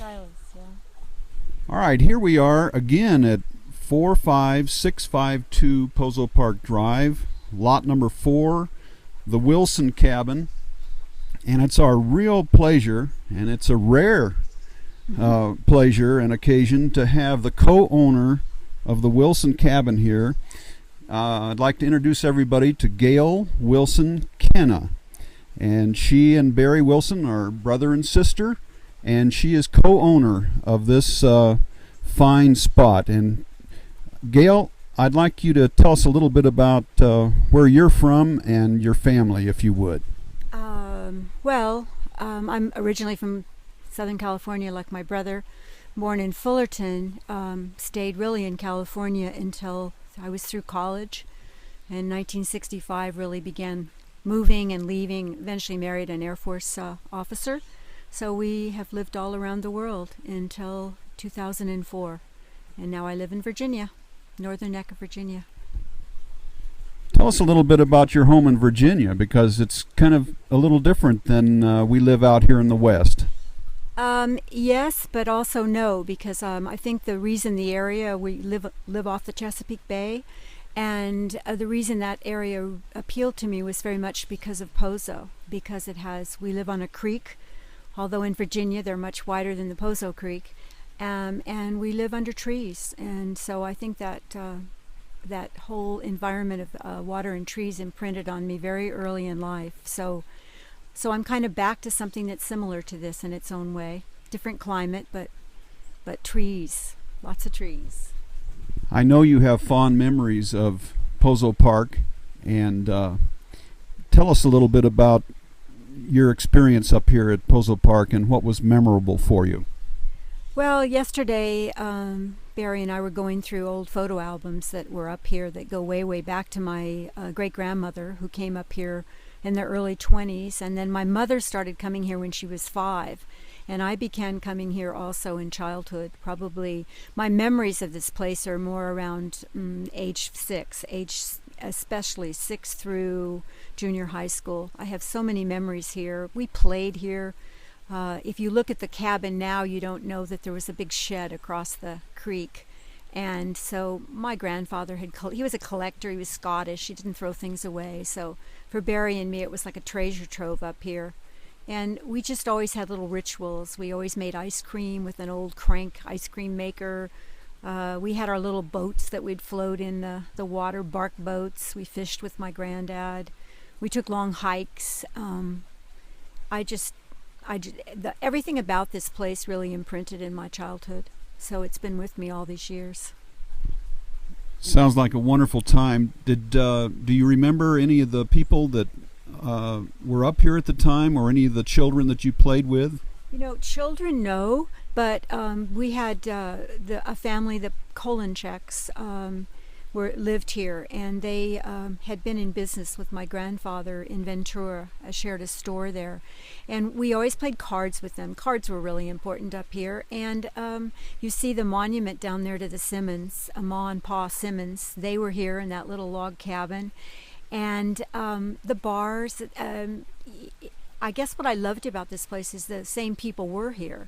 Silas, yeah. All right, here we are again at 45652 Pozo Park Drive, lot number 4, the Wilson Cabin. And it's our real pleasure, and it's a rare pleasure and occasion to have the co-owner of the Wilson Cabin here. I'd like to introduce everybody to Gail Wilson Kenna. And she and Barry Wilson are brother and sister, and she is co-owner of this fine spot. And Gail, I'd like you to tell us a little bit about where you're from and your family, if you would. I'm originally from Southern California, like my brother, born in Fullerton, stayed really in California until I was through college. In 1965, really began moving and leaving, eventually married an Air Force officer. So we have lived all around the world until 2004. And now I live in Virginia, northern neck of Virginia. Tell us a little bit about your home in Virginia, because it's kind of a little different than we live out here in the West. Yes, but also no, because I think the reason the area we live off the Chesapeake Bay, and the reason that area appealed to me was very much because of Pozo, because we live on a creek, although in Virginia they're much wider than the Pozo Creek, and we live under trees, and so I think that that whole environment of water and trees imprinted on me very early in life. So I'm kind of back to something that's similar to this in its own way. Different climate, but trees, lots of trees. I know you have fond memories of Pozo Park, and tell us a little bit about your experience up here at Pozo Park and what was memorable for you. Well, yesterday Barry and I were going through old photo albums that were up here that go way, way back to my great-grandmother, who came up here in the early 20s, and then my mother started coming here when she was 5, and I began coming here also in childhood. Probably my memories of this place are more around age 6, especially 6 through junior high school. I have so many memories here. We played here. If you look at the cabin now, you don't know that there was a big shed across the creek. And so my grandfather he was a collector, he was Scottish, he didn't throw things away. So for Barry and me, it was like a treasure trove up here. And we just always had little rituals. We always made ice cream with an old crank ice cream maker. We had our little boats that we'd float in the water, bark boats. We fished with my granddad. We took long hikes. Everything about this place really imprinted in my childhood. So it's been with me all these years. Sounds like a wonderful time. Do you remember any of the people that were up here at the time, or any of the children that you played with? You know, children, no, but we had a family, the Kolencheks, lived here, and they had been in business with my grandfather in Ventura. I shared a store there, and we always played cards with them. Cards were really important up here, and you see the monument down there to the Simmons, Ma and Pa Simmons. They were here in that little log cabin, and the bars. I guess what I loved about this place is the same people were here.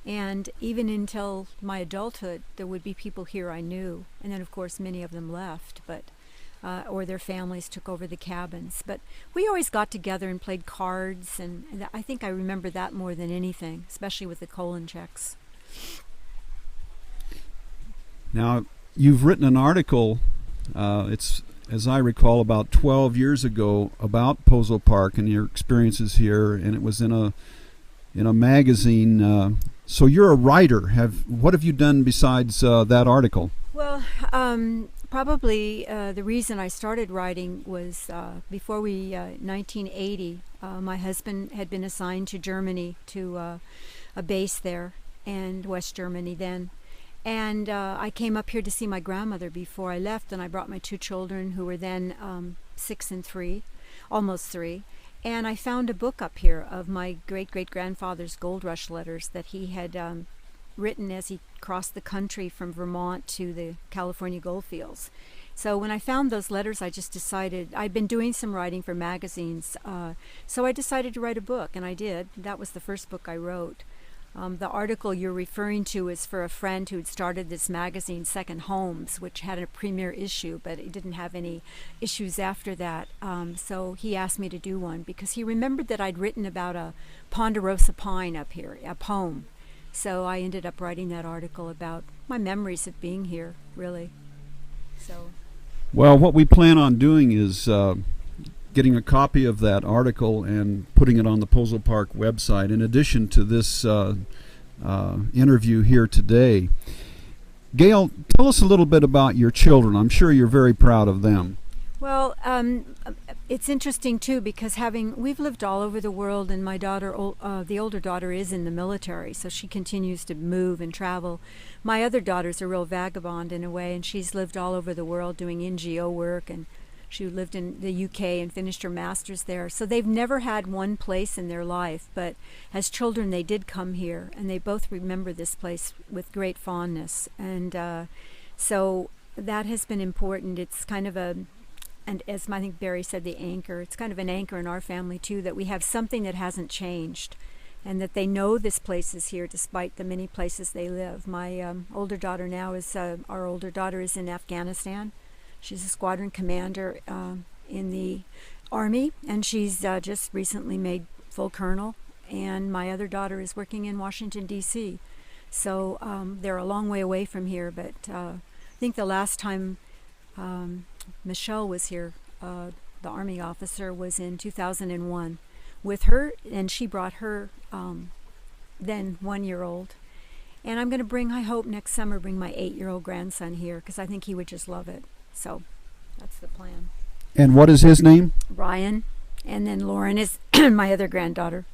And even until my adulthood, there would be people here I knew. And then, of course, many of them left, or their families took over the cabins. But we always got together and played cards, and I think I remember that more than anything, especially with the Kolencheks. Now, you've written an article, it's, as I recall, about 12 years ago about Pozo Park and your experiences here, and it was in a magazine. So you're a writer. What have you done besides that article? Well, probably the reason I started writing was before 1980, my husband had been assigned to Germany, to a base there, and West Germany then. And I came up here to see my grandmother before I left, and I brought my 2 children, who were then 6 and 3, almost 3. And I found a book up here of my great-great-grandfather's gold rush letters that he had written as he crossed the country from Vermont to the California gold fields. So when I found those letters, I just decided, I'd been doing some writing for magazines, so I decided to write a book, and I did. That was the first book I wrote. The article you're referring to is for a friend who'd started this magazine, Second Homes, which had a premiere issue, but it didn't have any issues after that. So he asked me to do one because he remembered that I'd written about a ponderosa pine up here, a poem. So I ended up writing that article about my memories of being here, really. So. Well, what we plan on doing is getting a copy of that article and putting it on the Pozo Park website in addition to this interview here today. Gail, tell us a little bit about your children. I'm sure you're very proud of them. Well, it's interesting too because we've lived all over the world, and my daughter, the older daughter, is in the military, so she continues to move and travel. My other daughter's a real vagabond in a way, and she's lived all over the world doing NGO work, and she lived in the UK and finished her master's there. So they've never had one place in their life, but as children they did come here, and they both remember this place with great fondness. And so that has been important. It's kind of and as I think Barry said, the anchor. It's kind of an anchor in our family too, that we have something that hasn't changed, and that they know this place is here despite the many places they live. My older daughter now is, our older daughter is in Afghanistan. She's a squadron commander in the Army, and she's just recently made full colonel. And my other daughter is working in Washington, D.C. So they're a long way away from here, but I think the last time Michelle was here, the Army officer, was in 2001 with her, and she brought her then 1-year-old. And I'm going to bring, I hope next summer, bring my 8-year-old grandson here because I think he would just love it. So that's the plan. And what is his name? Ryan. And then Lauren is my other granddaughter.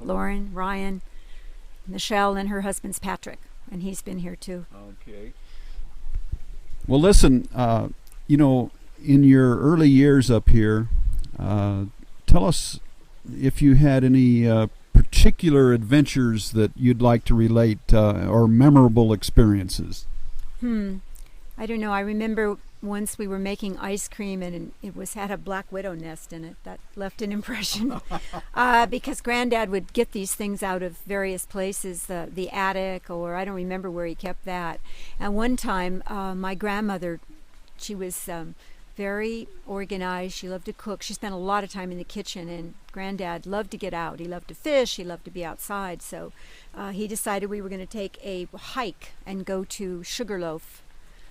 Lauren, Ryan, Michelle, and her husband's Patrick. And he's been here too. Okay. Well, listen, in your early years up here, tell us if you had any particular adventures that you'd like to relate or memorable experiences. I don't know. I remember once we were making ice cream, and it had a black widow nest in it. That left an impression because Granddad would get these things out of various places, the attic, or I don't remember where he kept that. And one time, my grandmother, she was very organized. She loved to cook. She spent a lot of time in the kitchen, and Granddad loved to get out. He loved to fish. He loved to be outside. So he decided we were going to take a hike and go to Sugarloaf,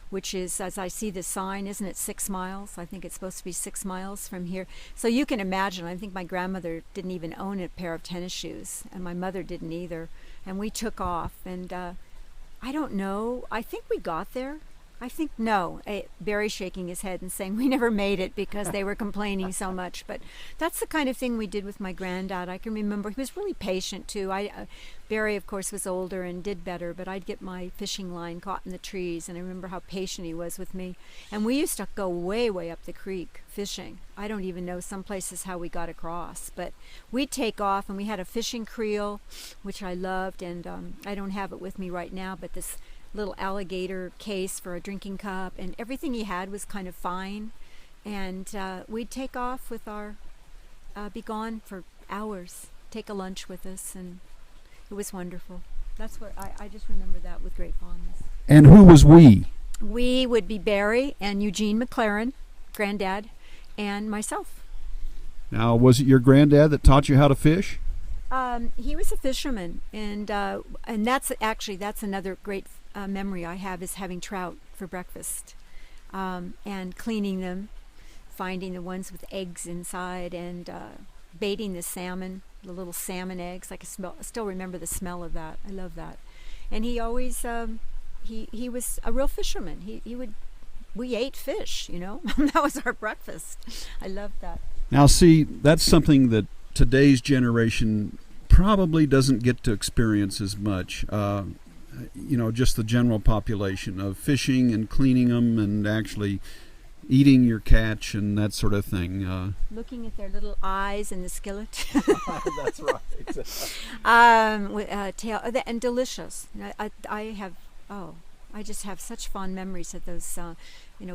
which is, as I see the sign, isn't it 6 miles? I think it's supposed to be 6 miles from here. So you can imagine, I think my grandmother didn't even own a pair of tennis shoes, and my mother didn't either. And we took off, and I don't know, I think we got there. I think no. Barry's shaking his head and saying we never made it because they were complaining so much. But that's the kind of thing we did with my granddad. I can remember he was really patient too. Barry, of course, was older and did better, but I'd get my fishing line caught in the trees, and I remember how patient he was with me. And we used to go way, way up the creek fishing. I don't even know some places how we got across, but we'd take off, and we had a fishing creel, which I loved, and I don't have it with me right now, but this little alligator case for a drinking cup, and everything he had was kind of fine. And we'd take off with our be gone for hours, take a lunch with us, and it was wonderful. That's what I just remember that with great fondness. And who was we? We would be Barry and Eugene McLaren, Granddad, and myself. Now, was it your granddad that taught you how to fish? He was a fisherman, and that's another great memory I have, is having trout for breakfast, and cleaning them, finding the ones with eggs inside, and baiting the salmon, the little salmon eggs. I still remember the smell of that. I love that. And he always he was a real fisherman. We ate fish, that was our breakfast. I loved that. Now, see, that's something that today's generation probably doesn't get to experience as much. Just the general population of fishing and cleaning them and actually eating your catch and that sort of thing. Looking at their little eyes in the skillet. That's right. Tail, and delicious. I just have such fond memories of those,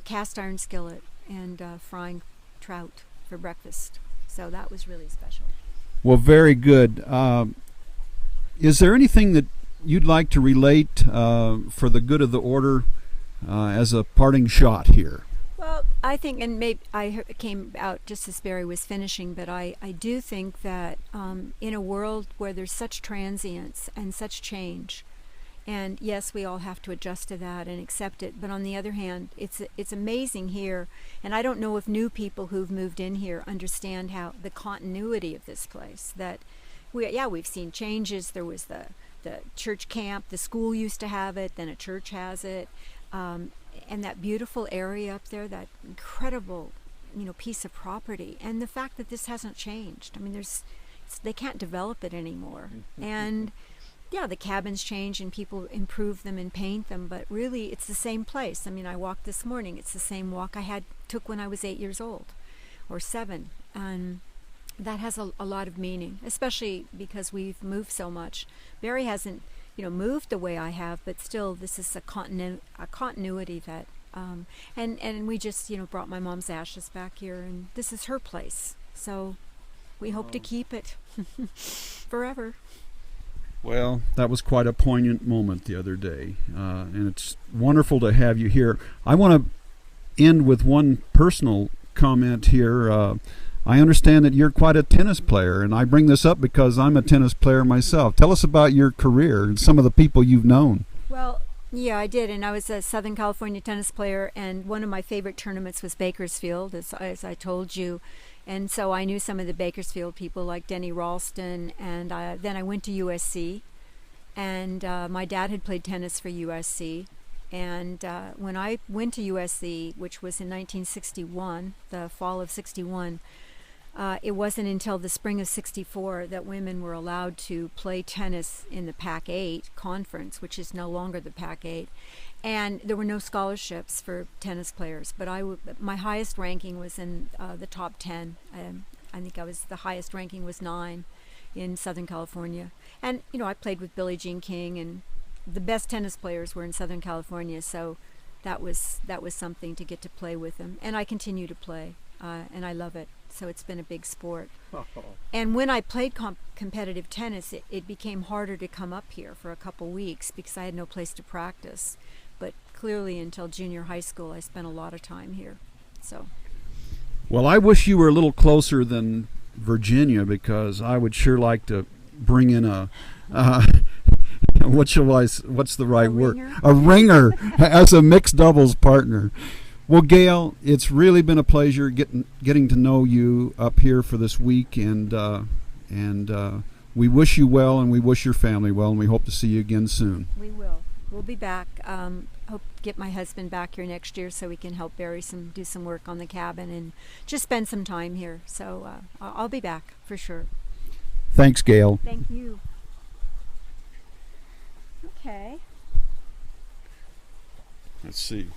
cast iron skillet and frying trout for breakfast. So that was really special. Well, very good. Is there anything that you'd like to relate for the good of the order as a parting shot here? Well, I think, and maybe came out just as Barry was finishing, but I do think that in a world where there's such transience and such change, and yes, we all have to adjust to that and accept it, but on the other hand, it's amazing here, and I don't know if new people who've moved in here understand how the continuity of this place, that we've seen changes. There was the church camp, the school used to have it, then a church has it. And that beautiful area up there, that incredible, piece of property, and the fact that this hasn't changed. I mean, they can't develop it anymore. And yeah, the cabins change and people improve them and paint them, but really it's the same place. I mean, I walked this morning. It's the same walk I took when I was 8 years old, or 7, and that has a lot of meaning, especially because we've moved so much. Barry hasn't moved the way I have, but still this is a continuity that and we just brought my mom's ashes back here, and this is her place, so we hope to keep it forever. Well, that was quite a poignant moment the other day, and it's wonderful to have you here. I want to end with one personal comment here. I understand that you're quite a tennis player, and I bring this up because I'm a tennis player myself. Tell us about your career and some of the people you've known. Well, yeah, I did, and I was a Southern California tennis player, and one of my favorite tournaments was Bakersfield, as I told you. And so I knew some of the Bakersfield people like Denny Ralston, and then I went to USC, and my dad had played tennis for USC. And when I went to USC, which was in 1961, the fall of 61, it wasn't until the spring of 64 that women were allowed to play tennis in the Pac-8 conference, which is no longer the Pac-8. And there were no scholarships for tennis players, but my highest ranking was in the top 10. I think the highest ranking was 9 in Southern California. And, I played with Billie Jean King, and the best tennis players were in Southern California, so that was something to get to play with them. And I continue to play, and I love it. So it's been a big sport. And when I played competitive tennis, it became harder to come up here for a couple weeks because I had no place to practice. But clearly until junior high school, I spent a lot of time here. So. Well, I wish you were a little closer than Virginia, because I would sure like to bring in a what's the right word? A ringer as a mixed doubles partner. Well, Gail, it's really been a pleasure getting to know you up here for this week, and we wish you well, and we wish your family well, and we hope to see you again soon. We will. We'll be back. Hope to get my husband back here next year so we can help Barry do some work on the cabin and just spend some time here. So I'll be back for sure. Thanks, Gail. Thank you. Okay. Let's see.